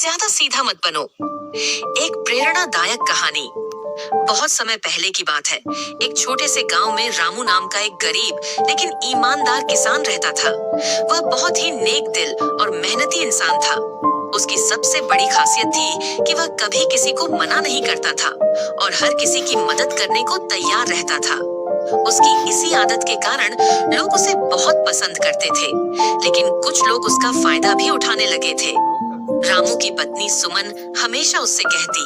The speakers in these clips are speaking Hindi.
ज्यादा सीधा मत बनो। एक प्रेरणादायक कहानी। बहुत समय पहले की बात है। एक छोटे से गांव में रामू नाम का एक गरीब लेकिन ईमानदार किसान रहता था। वह बहुत ही नेक दिल और मेहनती इंसान था। उसकी सबसे बड़ी खासियत थी कि वह कभी किसी को मना नहीं करता था और हर किसी की मदद करने को तैयार रहता था। उसकी इसी आदत के कारण लोग उसे बहुत पसंद करते थे, लेकिन कुछ लोग उसका फायदा भी उठाने लगे थे। रामू की पत्नी सुमन हमेशा उससे कहती,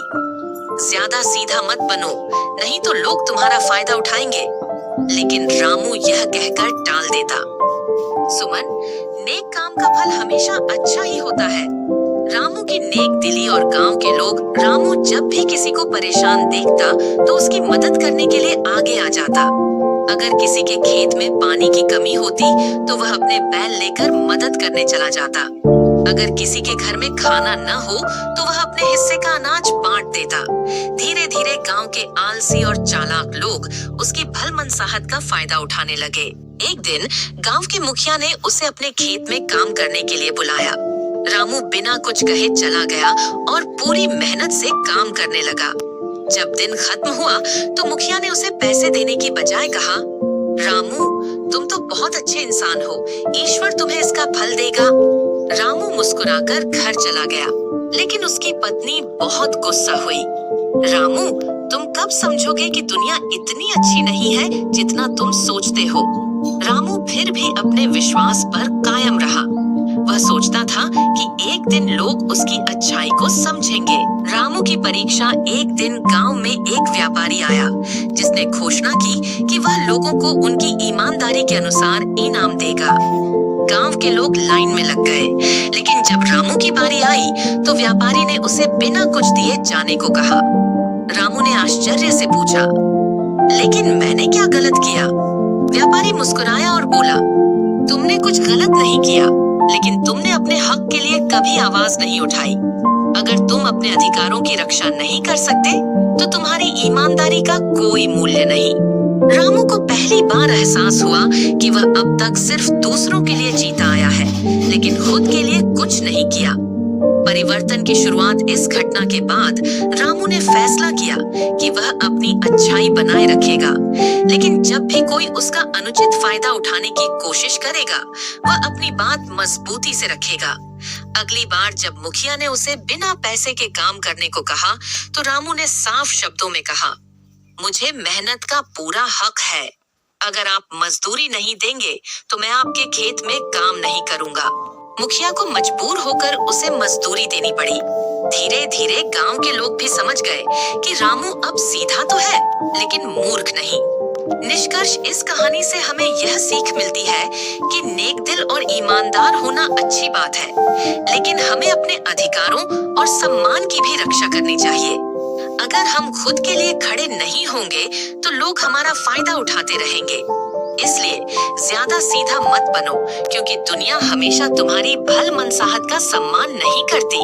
ज्यादा सीधा मत बनो, नहीं तो लोग तुम्हारा फायदा उठाएंगे। लेकिन रामू यह कहकर टाल देता, सुमन, नेक काम का फल हमेशा अच्छा ही होता है। रामू की नेक दिली और गांव के लोग रामू जब भी किसी को परेशान देखता तो उसकी मदद करने के लिए आगे आ जाता। अगर किसी के खेत में पानी की कमी होती तो वह अपने बैल लेकर मदद करने चला जाता। अगर किसी के घर में खाना न हो तो वह अपने हिस्से का अनाज बांट देता। धीरे धीरे गांव के आलसी और चालाक लोग उसकी भलमनसाहत का फायदा उठाने लगे। एक दिन गांव के मुखिया ने उसे अपने खेत में काम करने के लिए बुलाया। रामू बिना कुछ कहे चला गया और पूरी मेहनत से काम करने लगा। जब दिन खत्म हुआ तो मुखिया ने उसे पैसे देने की बजाय कहा, रामू, तुम तो बहुत अच्छे इंसान हो, ईश्वर तुम्हें इसका फल देगा। रामू मुस्कुराकर घर चला गया, लेकिन उसकी पत्नी बहुत गुस्सा हुई। रामू, तुम कब समझोगे कि दुनिया इतनी अच्छी नहीं है जितना तुम सोचते हो। रामू फिर भी अपने विश्वास पर कायम रहा। वह सोचता था कि एक दिन लोग उसकी अच्छाई को समझेंगे। रामू की परीक्षा एक दिन गांव में एक व्यापारी आया, जिसने घोषणा की कि वह लोगों को उनकी ईमानदारी के अनुसार इनाम देगा। गांव के लोग लाइन में लग गए, लेकिन जब रामू की बारी आई तो व्यापारी ने उसे बिना कुछ दिए जाने को कहा। रामू ने आश्चर्य से पूछा, लेकिन मैंने क्या गलत किया? व्यापारी मुस्कुराया और बोला, तुमने कुछ गलत नहीं किया, लेकिन तुमने अपने हक के लिए कभी आवाज नहीं उठाई। अगर तुम अपने अधिकारों की रक्षा नहीं कर सकते तो तुम्हारी ईमानदारी का कोई मूल्य नहीं। रामू को पहली बार एहसास हुआ कि वह अब तक सिर्फ दूसरों के लिए जीता आया है, लेकिन खुद के लिए कुछ नहीं किया। परिवर्तन की शुरुआत इस घटना के बाद रामू ने फैसला किया कि वह अपनी अच्छाई बनाए रखेगा, लेकिन जब भी कोई उसका अनुचित फायदा उठाने की कोशिश करेगा, वह अपनी बात मजबूती से रखेगा। अगली बार जब मुखिया ने उसे बिना पैसे के काम करने को कहा, तो रामू ने साफ शब्दों में कहा, मुझे मेहनत का पूरा हक है। अगर आप मजदूरी नहीं देंगे तो मैं आपके खेत में काम नहीं करूंगा। मुखिया को मजबूर होकर उसे मजदूरी देनी पड़ी। धीरे धीरे गांव के लोग भी समझ गए कि रामू अब सीधा तो है, लेकिन मूर्ख नहीं। निष्कर्ष इस कहानी से हमें यह सीख मिलती है कि नेक दिल और ईमानदार होना अच्छी बात है, लेकिन हमें अपने अधिकारों और सम्मान की भी रक्षा करनी चाहिए। अगर हम खुद के लिए खड़े नहीं होंगे तो लोग हमारा फायदा उठाते रहेंगे। इसलिए ज्यादा सीधा मत बनो, क्योंकि दुनिया हमेशा तुम्हारी भलमनसाहत का सम्मान नहीं करती।